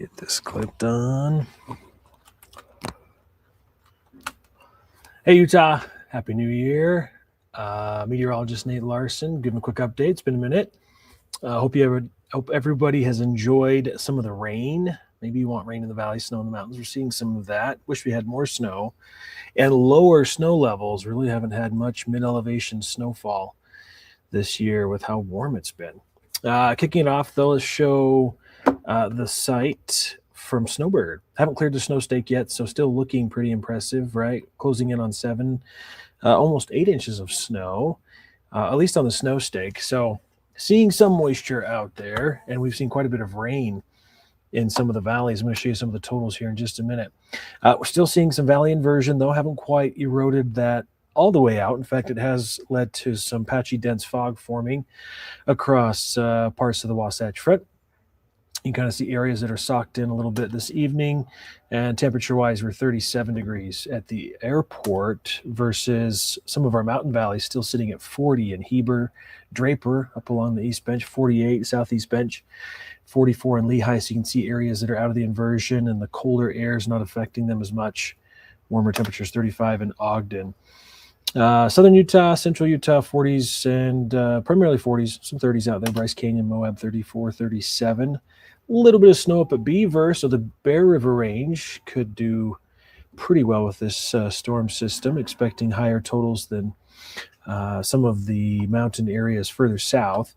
Get this clipped on. Hey, Utah. Happy New Year. Meteorologist Nate Larsen. Giving a quick update. It's been a minute. Hope everybody has enjoyed some of the rain. Maybe you want rain in the valley, snow in the mountains. We're seeing some of that. Wish we had more snow and lower snow levels. Really haven't had much mid-elevation snowfall this year with how warm it's been. Kicking it off, though, let's show the site from Snowbird. Haven't cleared the snow stake yet, so still looking pretty impressive, right? Closing in on 7, almost 8 inches of snow, at least on the snow stake. So seeing some moisture out there, and we've seen quite a bit of rain in some of the valleys. I'm going to show you some of the totals here in just a minute. We're still seeing some valley inversion, though. Haven't quite eroded that all the way out. In fact, it has led to some patchy dense fog forming across parts of the Wasatch Front. You can kind of see areas that are socked in a little bit this evening, and temperature-wise, we're 37 degrees at the airport versus some of our mountain valleys still sitting at 40 in Heber, Draper up along the East Bench, 48 Southeast Bench, 44 in Lehigh. So you can see areas that are out of the inversion and the colder air is not affecting them as much. Warmer temperatures, 35 in Ogden. Southern Utah, Central Utah, 40s and primarily 40s, some 30s out there. Bryce Canyon, Moab, 34, 37. A little bit of snow up at Beaver, so the Bear River Range could do pretty well with this storm system, expecting higher totals than some of the mountain areas further south.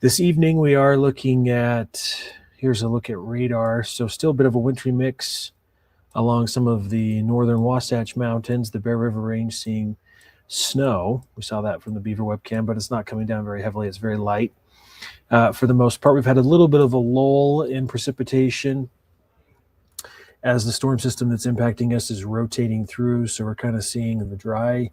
This evening we are looking at, here's a look at radar, so still a bit of a wintry mix along some of the northern Wasatch Mountains, the Bear River Range seeing snow. We saw that from the Beaver webcam, but it's not coming down very heavily. It's very light. For the most part, we've had a little bit of a lull in precipitation as the storm system that's impacting us is rotating through. So we're kind of seeing the dry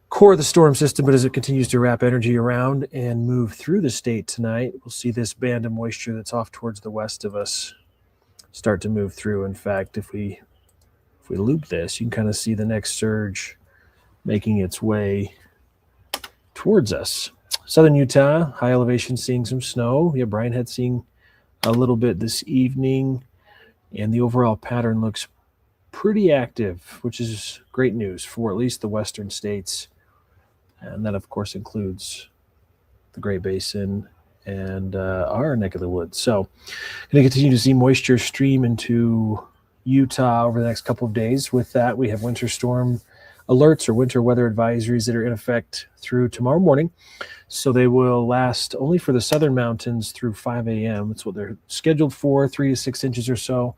core of the storm system, but as it continues to wrap energy around and move through the state tonight, we'll see this band of moisture that's off towards the west of us start to move through. In fact, if we loop this, you can kind of see the next surge making its way towards us. Southern Utah, high elevation, seeing some snow. Yeah, Brian had seeing a little bit this evening, and the overall pattern looks pretty active, which is great news for at least the western states. And that, of course, includes the Great Basin and our neck of the woods. So going to continue to see moisture stream into Utah over the next couple of days. With that, we have winter storm alerts or winter weather advisories that are in effect through tomorrow morning. So they will last only for the southern mountains through 5 a.m. That's what they're scheduled for, 3 to 6 inches or so.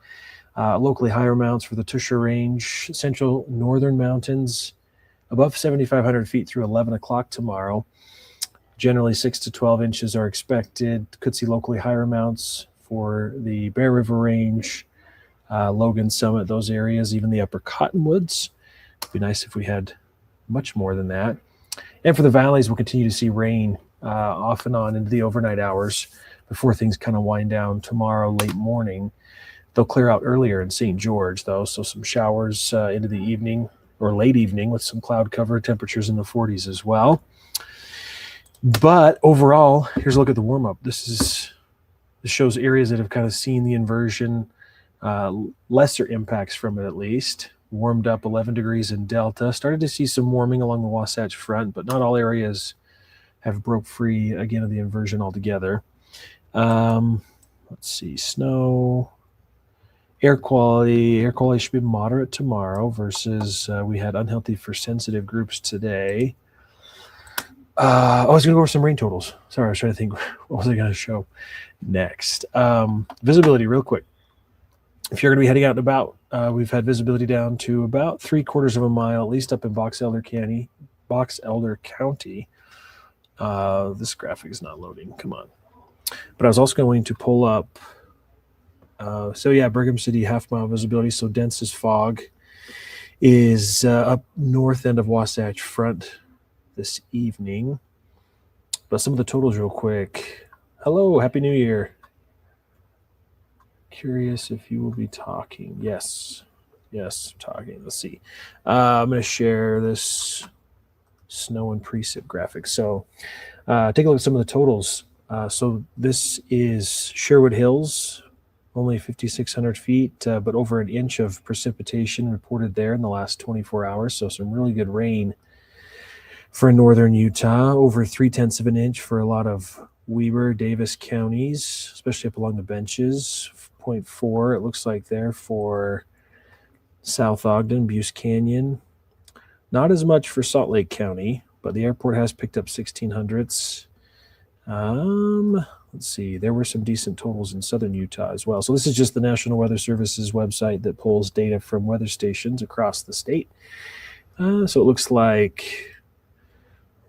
Locally higher amounts for the Tusher Range, central northern mountains, above 7,500 feet through 11 o'clock tomorrow. Generally 6 to 12 inches are expected. Could see locally higher amounts for the Bear River Range, Logan Summit, those areas, even the upper Cottonwoods. It'd be nice if we had much more than that. And for the valleys, we'll continue to see rain off and on into the overnight hours before things kind of wind down tomorrow late morning. They'll clear out earlier in St. George, though, so some showers into the evening or late evening with some cloud cover, temperatures in the 40s as well. But overall, here's a look at the warm-up. This shows areas that have kind of seen the inversion, lesser impacts from it at least. Warmed up 11 degrees in Delta. Started to see some warming along the Wasatch Front, but not all areas have broke free again of the inversion altogether. Let's see, snow, air quality. Air quality should be moderate tomorrow versus we had unhealthy for sensitive groups today. I was going to go over some rain totals. Sorry, I was trying to think what was I going to show next. Visibility real quick. If you're going to be heading out and about, we've had visibility down to about 3/4 of a mile, at least up in Box Elder County. This graphic is not loading. Come on. But I was also going to pull up. Brigham City half-mile visibility. So dense as fog is up north end of Wasatch Front this evening. But some of the totals real quick. Hello, Happy New Year. Curious if you will be talking. Yes, talking. Let's see. I'm going to share this snow and precip graphic. So take a look at some of the totals. So this is Sherwood Hills only 5,600 feet, but over an inch of precipitation reported there in the last 24 hours. So some really good rain for northern Utah, over 0.3 of an inch for a lot of Weber, Davis counties, especially up along the benches. 0.4, it looks like there for South Ogden, Butte Canyon. Not as much for Salt Lake County, but the airport has picked up 1,600ths. Let's see, there were some decent totals in southern Utah as well. So this is just the National Weather Service's website that pulls data from weather stations across the state. So it looks like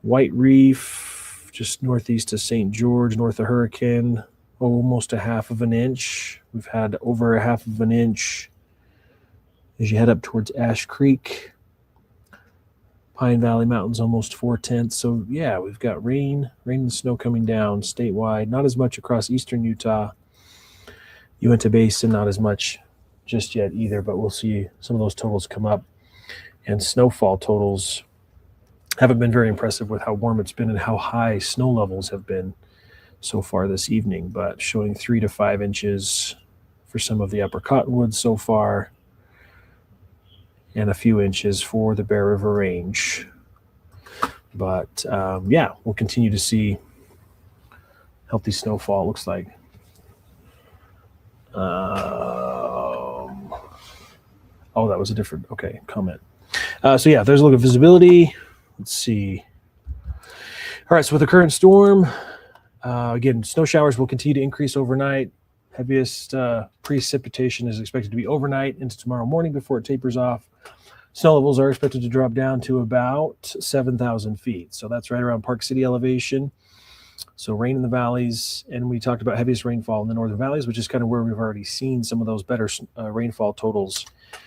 White Reef, just northeast of St. George, north of Hurricane, almost 1/2 of an inch. We've had over 1/2 of an inch as you head up towards Ash Creek. Pine Valley Mountains, almost 4/10. So yeah, we've got rain and snow coming down statewide. Not as much across eastern Utah. Uinta Basin, not as much just yet either, but we'll see some of those totals come up. And snowfall totals haven't been very impressive with how warm it's been and how high snow levels have been so far this evening, but showing 3 to 5 inches for some of the upper cottonwoods so far, and a few inches for the Bear River Range. But yeah, we'll continue to see healthy snowfall, looks like. Oh, that was a different, okay, comment. So yeah, there's a look at visibility. Let's see. All right, so with the current storm, again, snow showers will continue to increase overnight. Heaviest precipitation is expected to be overnight into tomorrow morning before it tapers off. Snow levels are expected to drop down to about 7,000 feet. So that's right around Park City elevation. So rain in the valleys, and we talked about heaviest rainfall in the northern valleys, which is kind of where we've already seen some of those better rainfall totals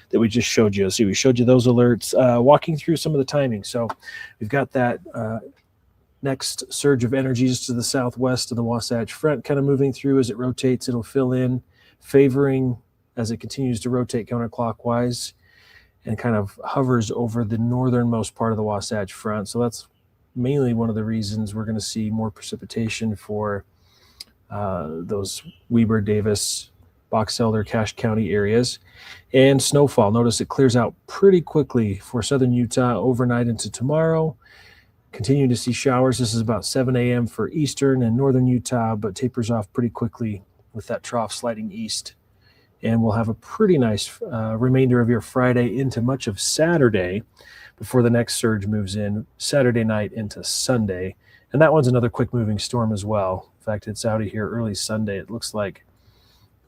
that we just showed you. So we showed you those alerts, walking through some of the timing. So we've got that next surge of energy just to the southwest of the Wasatch Front kind of moving through. As it rotates, it'll fill in, favoring as it continues to rotate counterclockwise and kind of hovers over the northernmost part of the Wasatch Front. So that's mainly one of the reasons we're going to see more precipitation for those Weber, Davis, Box Elder, Cache County areas. And snowfall, notice it clears out pretty quickly for southern Utah overnight into tomorrow. Continue to see showers. This is about 7 a.m. for eastern and northern Utah, but tapers off pretty quickly with that trough sliding east. And we'll have a pretty nice remainder of your Friday into much of Saturday before the next surge moves in Saturday night into Sunday. And that one's another quick moving storm as well. In fact, it's out of here early Sunday, it looks like,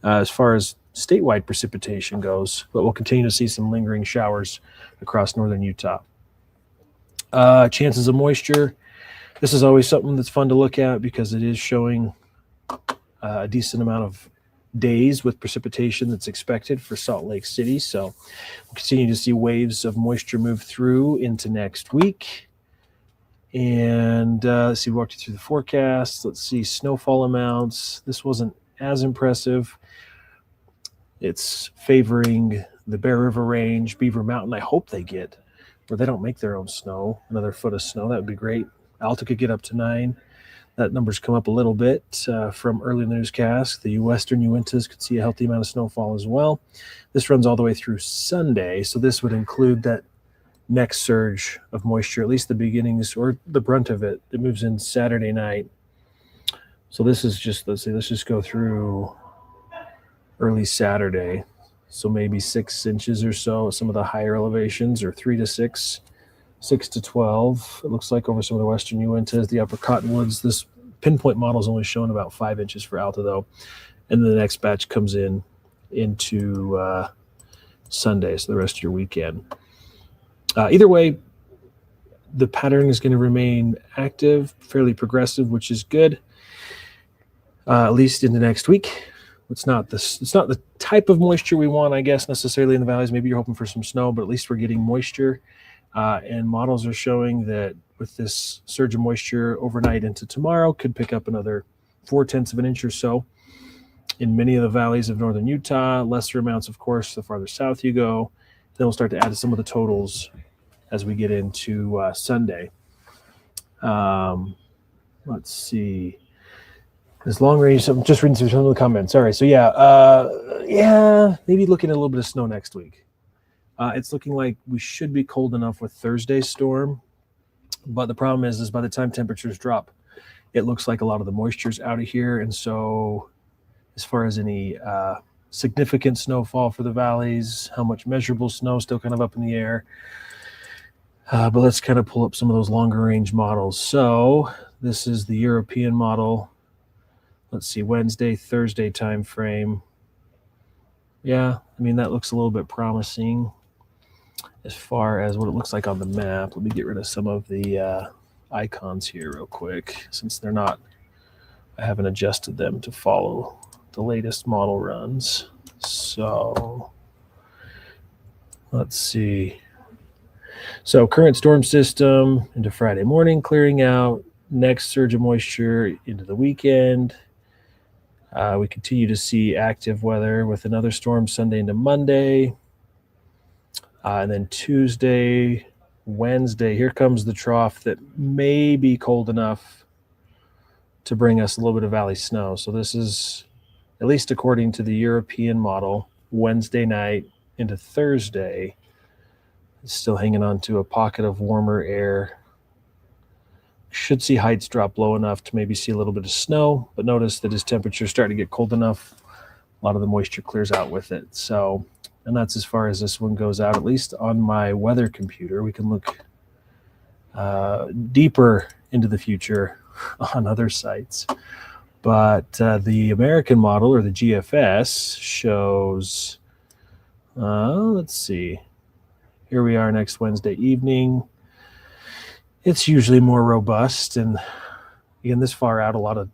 as far as statewide precipitation goes, but we'll continue to see some lingering showers across northern Utah. Chances of moisture. This is always something that's fun to look at because it is showing a decent amount of days with precipitation that's expected for Salt Lake City. So we'll continue to see waves of moisture move through into next week. And let's see, we walked you through the forecast. Let's see, snowfall amounts. This wasn't as impressive. It's favoring the Bear River Range, Beaver Mountain. I hope they get where they don't make their own snow, another foot of snow. That would be great. Alta could get up to 9. That number's come up a little bit from early in the newscast. The western Uintas could see a healthy amount of snowfall as well. This runs all the way through Sunday, so this would include that next surge of moisture, at least the beginnings or the brunt of it. It moves in Saturday night. So this is just, let's just go through early Saturday. So maybe 6 inches or so at some of the higher elevations, or 3 to 6. 6 to 12, it looks like, over some of the western Uintas, the upper Cottonwoods. This pinpoint model is only showing about 5 inches for Alta, though. And then the next batch comes in into Sunday, so the rest of your weekend. Either way, the pattern is going to remain active, fairly progressive, which is good, at least in the next week. It's not the type of moisture we want, I guess, necessarily in the valleys. Maybe you're hoping for some snow, but at least we're getting moisture. And models are showing that with this surge of moisture overnight into tomorrow, could pick up another 0.4 of an inch or so in many of the valleys of northern Utah. Lesser amounts, of course, the farther south you go. Then we'll start to add to some of the totals as we get into Sunday. Let's see. This long range, I'm just reading through some of the comments. All right, so maybe looking at a little bit of snow next week. It's looking like we should be cold enough with Thursday's storm, but the problem is by the time temperatures drop, it looks like a lot of the moisture's out of here, and so as far as any significant snowfall for the valleys, how much measurable snow still kind of up in the air. But let's kind of pull up some of those longer range models. So this is the European model. Let's see, Wednesday, Thursday time frame. Yeah, I mean, that looks a little bit promising as far as what it looks like on the map. Let me get rid of some of the icons here real quick, since they're not, I haven't adjusted them to follow the latest model runs. So let's see. So current storm system into Friday morning, clearing out. Next surge of moisture into the weekend. We continue to see active weather with another storm Sunday into Monday. And then Tuesday, Wednesday, here comes the trough that may be cold enough to bring us a little bit of valley snow. So this is, at least according to the European model, Wednesday night into Thursday. It's still hanging on to a pocket of warmer air. Should see heights drop low enough to maybe see a little bit of snow, but notice that as temperatures start to get cold enough, a lot of the moisture clears out with it. So, and that's as far as this one goes out, at least on my weather computer. We can look deeper into the future on other sites. But the American model, or the GFS, shows, let's see, here we are next Wednesday evening. It's usually more robust, and again, this far out, a lot of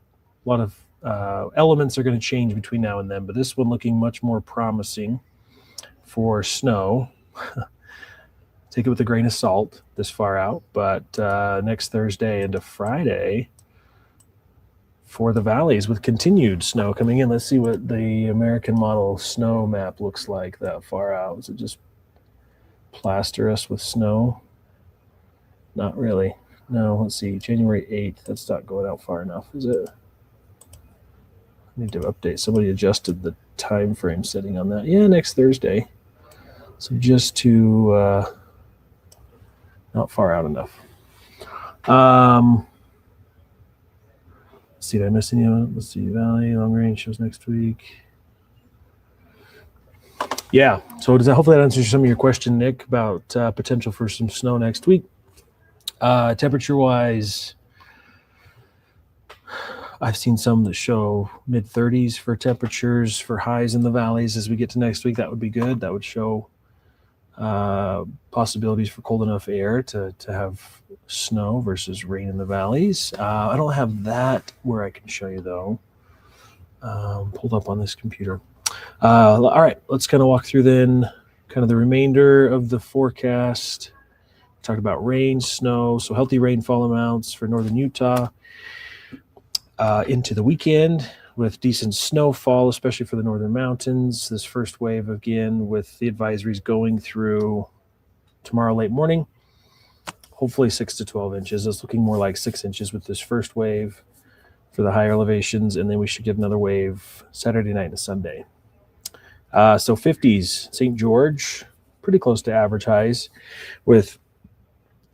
elements are going to change between now and then. But this one looking much more promising for snow. Take it with a grain of salt this far out, but next Thursday into Friday for the valleys with continued snow coming in. Let's see what the American model snow map looks like that far out. Does it just plaster us with snow? Not really. No, let's see. January 8th. That's not going out far enough, is it? I need to update. Somebody adjusted the time frame setting on that. Yeah, next Thursday. So just to not far out enough. Let's see, did I miss any of it? Let's see. Valley, long range shows next week. Yeah. So hopefully that answers some of your question, Nick, about potential for some snow next week. Temperature-wise, I've seen some that show mid-30s for temperatures for highs in the valleys. As we get to next week, that would be good. That would show possibilities for cold enough air to have snow versus rain in the valleys. I don't have that where I can show you, though. Pulled up on this computer. All right, let's kind of walk through then kind of the remainder of the forecast. Talked about rain, snow, so healthy rainfall amounts for northern Utah into the weekend with decent snowfall, especially for the northern mountains. This first wave, again, with the advisories going through tomorrow late morning, hopefully 6 to 12 inches. It's looking more like 6 inches with this first wave for the higher elevations, and then we should get another wave Saturday night and Sunday. So 50s, St. George, pretty close to average highs with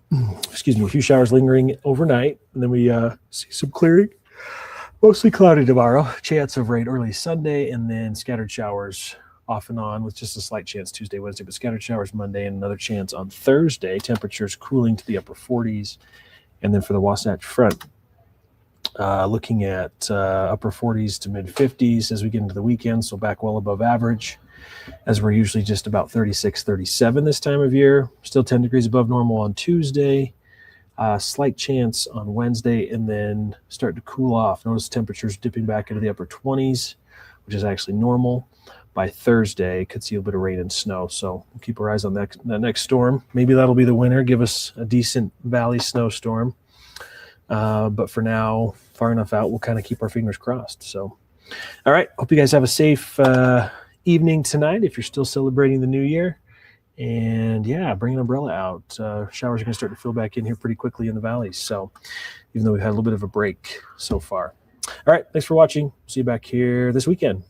a few showers lingering overnight, and then we see some clearing. Mostly cloudy tomorrow, chance of rain early Sunday, and then scattered showers off and on with just a slight chance Tuesday, Wednesday, but scattered showers Monday and another chance on Thursday. Temperatures cooling to the upper 40s. And then for the Wasatch Front, looking at upper 40s to mid 50s as we get into the weekend, so back well above average, as we're usually just about 36, 37 this time of year. Still 10 degrees above normal on Tuesday. Slight chance on Wednesday, and then start to cool off. Notice temperatures dipping back into the upper 20s, which is actually normal. By Thursday, could see a bit of rain and snow. So we'll keep our eyes on that next storm. Maybe that'll be the winner, give us a decent valley snowstorm. But for now, far enough out, we'll kind of keep our fingers crossed. So, all right. Hope you guys have a safe evening tonight if you're still celebrating the new year. And yeah, bring an umbrella out. Showers are going to start to fill back in here pretty quickly in the valleys. So even though we've had a little bit of a break so far. All right. Thanks for watching. See you back here this weekend.